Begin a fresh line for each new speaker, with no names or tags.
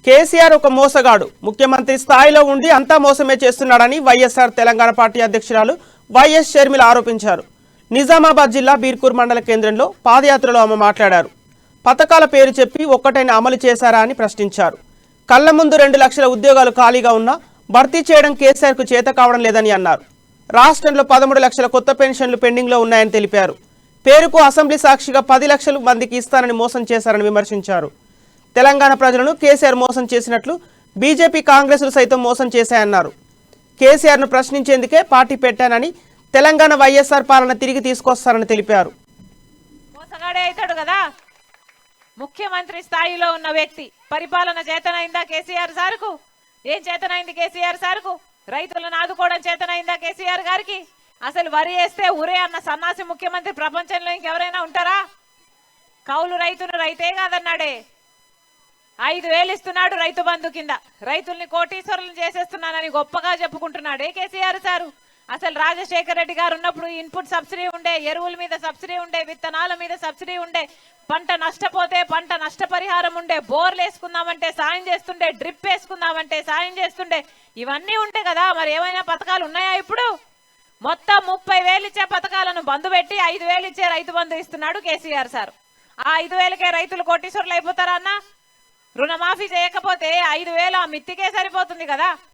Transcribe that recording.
కేసీఆర్ ఒక మోసగాడు, ముఖ్యమంత్రి స్థాయిలో ఉండి అంతా మోసమే చేస్తున్నాడని వైఎస్ఆర్ తెలంగాణ పార్టీ అధ్యక్షురాలు వైఎస్ షర్మిల ఆరోపించారు. నిజామాబాద్ జిల్లా బీర్కూర్ మండల కేంద్రంలో పాదయాత్రలో ఆమె మాట్లాడారు. పథకాల పేరు చెప్పి ఒక్కటైనా అమలు చేశారా అని ప్రశ్నించారు. కళ్ల ముందు 2 లక్షల ఉద్యోగాలు ఖాళీగా ఉన్నా భర్తీ చేయడం కేసీఆర్కు చేత కావడం లేదని అన్నారు. రాష్ట్రంలో 13 లక్షల కొత్త పెన్షన్లు పెండింగ్లో ఉన్నాయని తెలిపారు. పేరుకు అసెంబ్లీ సాక్షిగా 10 లక్షల మందికి ఇస్తానని మోసం చేశారని విమర్శించారు. తెలంగాణ ప్రజలను కేసీఆర్ మోసం చేసినట్లు బీజేపీ కాంగ్రెస్లు సైతం మోసం చేశాయన్నారు. కేసీఆర్ను ప్రశ్నించేందుకే పార్టీ పెట్టానని, తెలంగాణ వైఎస్ఆర్ పాలన తిరిగి తీసుకొస్తారని తెలిపారు.
మోసగాడే అవుతాడు కదా, ముఖ్యమంత్రి స్థాయిలో ఉన్న వ్యక్తి. పరిపాలన చేతనైందా కేసీఆర్ సార్కు? ఏం చేతనైంది కేసీఆర్ సార్కు? రైతులను ఆదుకోవడం చేతనైందా కేసీఆర్ గారికి? అసలు వరి వేస్తే ఉరే అన్న సన్నాసి ముఖ్యమంత్రి ప్రపంచంలో ఇంకెవరైనా ఉంటారా? కౌలు రైతును రైతే కాదన్నాడే. 5,000 ఇస్తున్నాడు రైతు బంధు కింద. రైతుల్ని కోటీశ్వరులను చేసేస్తున్నానని గొప్పగా చెప్పుకుంటున్నాడే కేసీఆర్ సారు. అసలు రాజశేఖర రెడ్డి గారు ఉన్నప్పుడు ఇన్పుట్ సబ్సిడీ ఉండే, ఎరువుల మీద సబ్సిడీ ఉండే, విత్తనాల మీద సబ్సిడీ ఉండే, పంట నష్టపోతే పంట నష్టపరిహారం ఉండే, బోర్లు వేసుకుందామంటే సాయం చేస్తుండే, డ్రిప్ వేసుకుందామంటే సాయం చేస్తుండే. ఇవన్నీ ఉంటే కదా, మరి ఏమైనా పథకాలు ఉన్నాయా? ఇప్పుడు మొత్తం 30,000 ఇచ్చే పథకాలను బంధు పెట్టి 5,000 ఇచ్చే రైతు బంధు ఇస్తున్నాడు కేసీఆర్ సార్. ఆ 5,000కే రైతులు కోటీశ్వరులు అయిపోతారా అన్న? రుణమాఫీ చేయకపోతే 5,000 ఆ మిత్తికే సరిపోతుంది కదా.